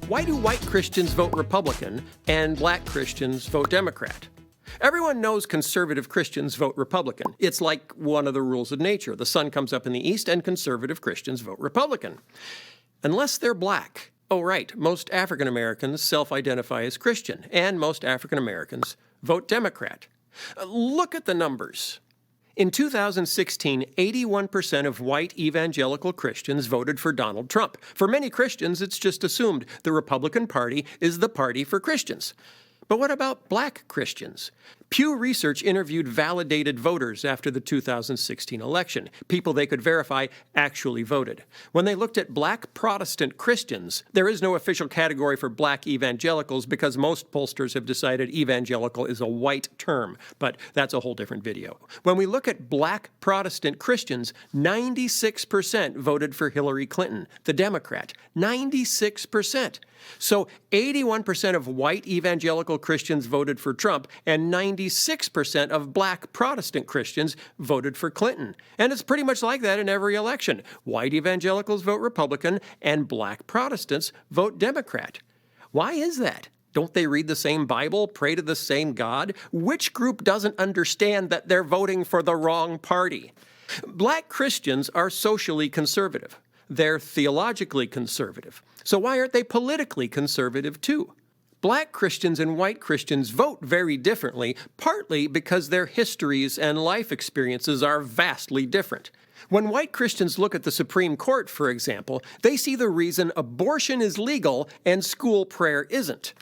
Why do white Christians vote Republican and black Christians vote Democrat? Everyone knows conservative Christians vote Republican. It's like one of the rules of nature. The sun comes up in the east and conservative Christians vote Republican. Unless they're black. Oh, right, most African Americans self-identify as Christian, and most African Americans vote Democrat. Look at the numbers. In 2016, 81% of white evangelical Christians voted for Donald Trump. For many Christians, it's just assumed the Republican Party is the party for Christians. But what about black Christians? Pew Research interviewed validated voters after the 2016 election, people they could verify actually voted. When they looked at black Protestant Christians, there is no official category for black evangelicals because most pollsters have decided evangelical is a white term, but that's a whole different video. When we look at black Protestant Christians, 96% voted for Hillary Clinton, the Democrat. 96%. So 81% of white evangelical Christians voted for Trump, and 96% of black Protestant Christians voted for Clinton. And it's pretty much like that in every election. White evangelicals vote Republican, and black Protestants vote Democrat. Why is that? Don't they read the same Bible, pray to the same God? Which group doesn't understand that they're voting for the wrong party? Black Christians are socially conservative. They're theologically conservative. So why aren't they politically conservative too? Black Christians and white Christians vote very differently, partly because their histories and life experiences are vastly different. When white Christians look at the Supreme Court, for example, they see the reason abortion is legal and school prayer isn't.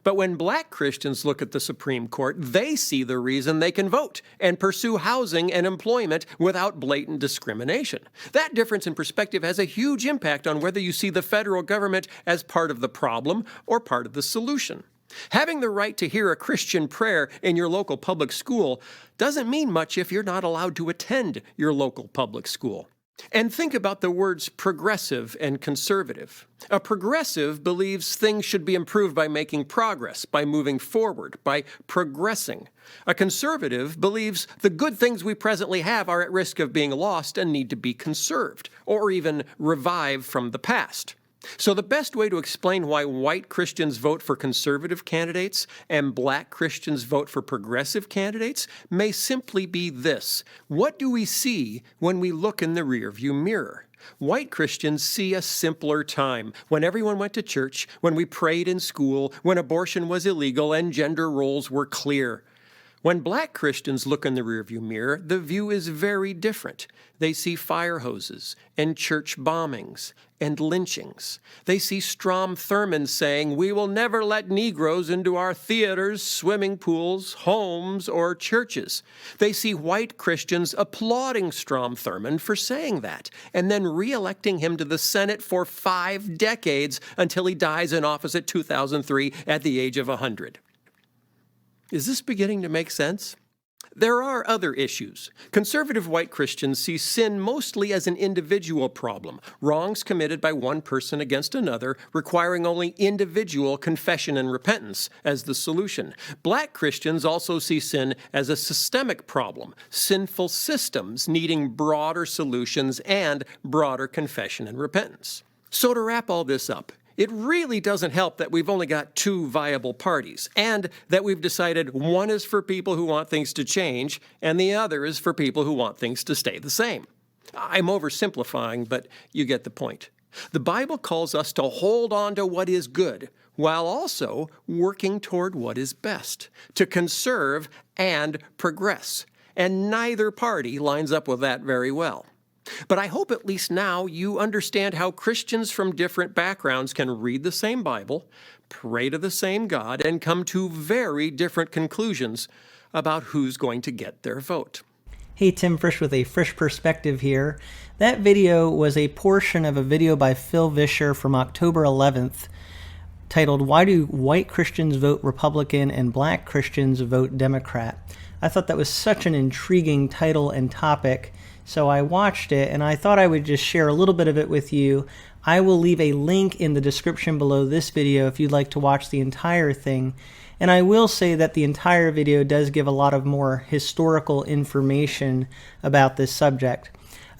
But when black Christians look at the Supreme Court, they see the reason they can vote and pursue housing and employment without blatant discrimination. That difference in perspective has a huge impact on whether you see the federal government as part of the problem or part of the solution. Having the right to hear a Christian prayer in your local public school doesn't mean much if you're not allowed to attend your local public school. And think about the words progressive and conservative. A progressive believes things should be improved by making progress, by moving forward, by progressing. A conservative believes the good things we presently have are at risk of being lost and need to be conserved, or even revived from the past. So the best way to explain why white Christians vote for conservative candidates and black Christians vote for progressive candidates may simply be this. What do we see when we look in the rearview mirror? White Christians see a simpler time, when everyone went to church, when we prayed in school, when abortion was illegal and gender roles were clear. When black Christians look in the rearview mirror, the view is very different. They see fire hoses and church bombings and lynchings. They see Strom Thurmond saying, "We will never let Negroes into our theaters, swimming pools, homes, or churches." They see white Christians applauding Strom Thurmond for saying that, and then re-electing him to the Senate for 5 decades until he dies in office at 2003 at the age of 100. Is this beginning to make sense? There are other issues. Conservative white Christians see sin mostly as an individual problem, wrongs committed by one person against another, requiring only individual confession and repentance as the solution. Black Christians also see sin as a systemic problem, sinful systems needing broader solutions and broader confession and repentance. So to wrap all this up, it really doesn't help that we've only got 2 viable parties, and that we've decided one is for people who want things to change, and the other is for people who want things to stay the same. I'm oversimplifying, but you get the point. The Bible calls us to hold on to what is good, while also working toward what is best, to conserve and progress, and neither party lines up with that very well. But I hope at least now you understand how Christians from different backgrounds can read the same Bible, pray to the same God, and come to very different conclusions about who's going to get their vote. Hey, Tim Frisch with A Frisch Perspective here. That video was a portion of a video by Phil Vischer from October 11th titled, "Why Do White Christians Vote Republican and Black Christians Vote Democrat?" I thought that was such an intriguing title and topic. So I watched it, and I thought I would just share a little bit of it with you. I will leave a link in the description below this video if you'd like to watch the entire thing. And I will say that the entire video does give a lot of more historical information about this subject.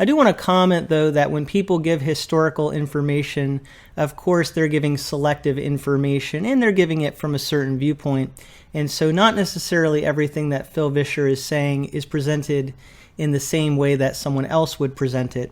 I do want to comment, though, that when people give historical information, of course they're giving selective information, and they're giving it from a certain viewpoint. And so not necessarily everything that Phil Vischer is saying is presented in the same way that someone else would present it.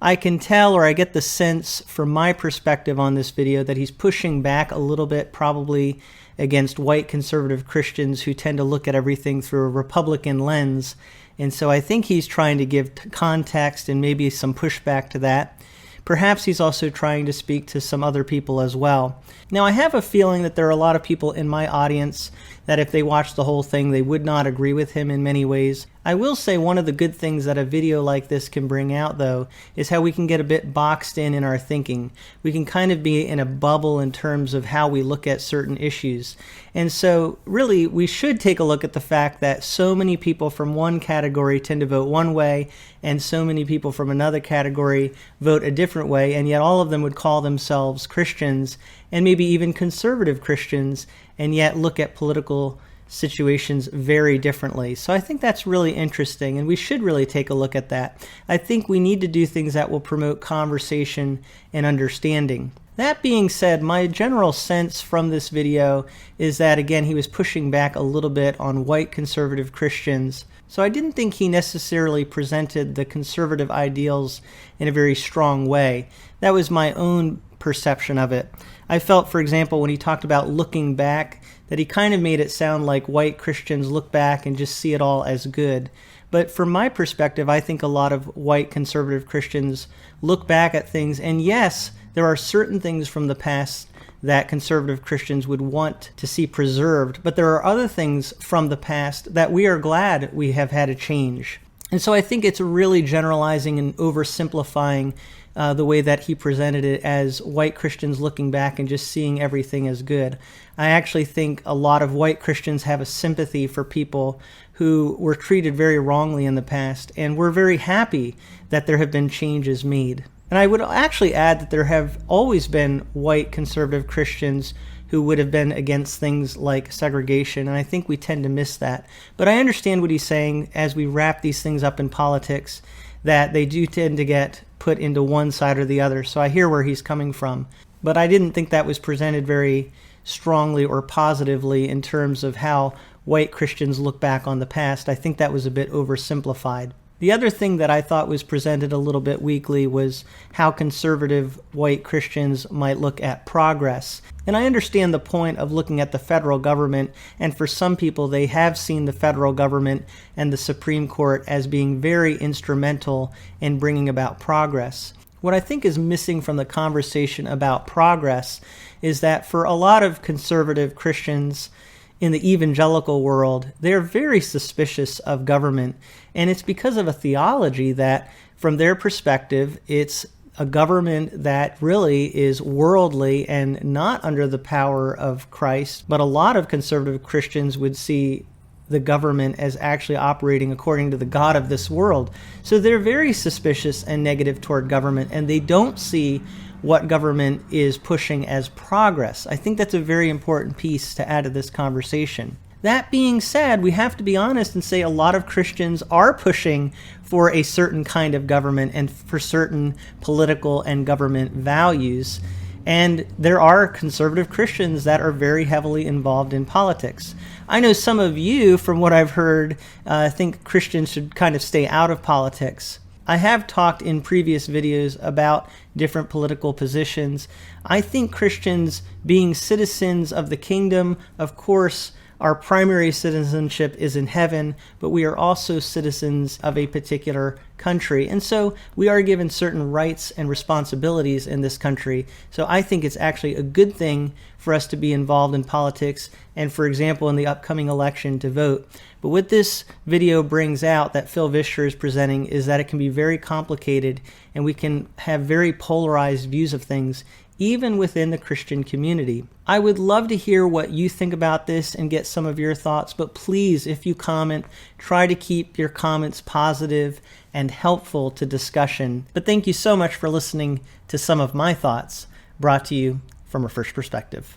I can tell, or I get the sense from my perspective on this video, that he's pushing back a little bit probably against white conservative Christians who tend to look at everything through a Republican lens. And so I think he's trying to give context and maybe some pushback to that. Perhaps he's also trying to speak to some other people as well. Now, I have a feeling that there are a lot of people in my audience that if they watched the whole thing, they would not agree with him in many ways. I will say one of the good things that a video like this can bring out, though, is how we can get a bit boxed in our thinking. We can kind of be in a bubble in terms of how we look at certain issues. And so, really, we should take a look at the fact that so many people from one category tend to vote one way, and so many people from another category vote a different way, and yet all of them would call themselves Christians, and maybe even conservative Christians, and yet look at political situations very differently. So I think that's really interesting, and we should really take a look at that. I think we need to do things that will promote conversation and understanding. That being said, my general sense from this video is that, again, he was pushing back a little bit on white conservative Christians. So I didn't think he necessarily presented the conservative ideals in a very strong way. That was my own perception of it. I felt, for example, when he talked about looking back, that he kind of made it sound like white Christians look back and just see it all as good. But from my perspective, I think a lot of white conservative Christians look back at things, and yes, there are certain things from the past that conservative Christians would want to see preserved, but there are other things from the past that we are glad we have had a change. And so I think it's really generalizing and oversimplifying the way that he presented it as white Christians looking back and just seeing everything as good. I actually think a lot of white Christians have a sympathy for people who were treated very wrongly in the past, and we're very happy that there have been changes made. And I would actually add that there have always been white conservative Christians who would have been against things like segregation, and I think we tend to miss that. But I understand what he's saying as we wrap these things up in politics, that they do tend to get put into one side or the other. So I hear where he's coming from. But I didn't think that was presented very strongly or positively in terms of how white Christians look back on the past. I think that was a bit oversimplified. The other thing that I thought was presented a little bit weakly was how conservative white Christians might look at progress. And I understand the point of looking at the federal government, and for some people they have seen the federal government and the Supreme Court as being very instrumental in bringing about progress. What I think is missing from the conversation about progress is that for a lot of conservative Christians in the evangelical world, they're very suspicious of government, and it's because of a theology that, from their perspective, it's a government that really is worldly and not under the power of Christ. But a lot of conservative Christians would see the government as actually operating according to the God of this world. So they're very suspicious and negative toward government, and they don't see what government is pushing as progress. I think that's a very important piece to add to this conversation. That being said, we have to be honest and say a lot of Christians are pushing for a certain kind of government and for certain political and government values. And there are conservative Christians that are very heavily involved in politics. I know some of you, from what I've heard, think Christians should kind of stay out of politics. I have talked in previous videos about different political positions. I think Christians, being citizens of the kingdom, of course, our primary citizenship is in heaven, but we are also citizens of a particular country. And so we are given certain rights and responsibilities in this country. So I think it's actually a good thing for us to be involved in politics and, for example, in the upcoming election to vote. But what this video brings out that Phil Vischer is presenting is that it can be very complicated and we can have very polarized views of things, even within the Christian community. I would love to hear what you think about this and get some of your thoughts, but please, if you comment, try to keep your comments positive and helpful to discussion. But thank you so much for listening to some of my thoughts, brought to you from A Frisch Perspective.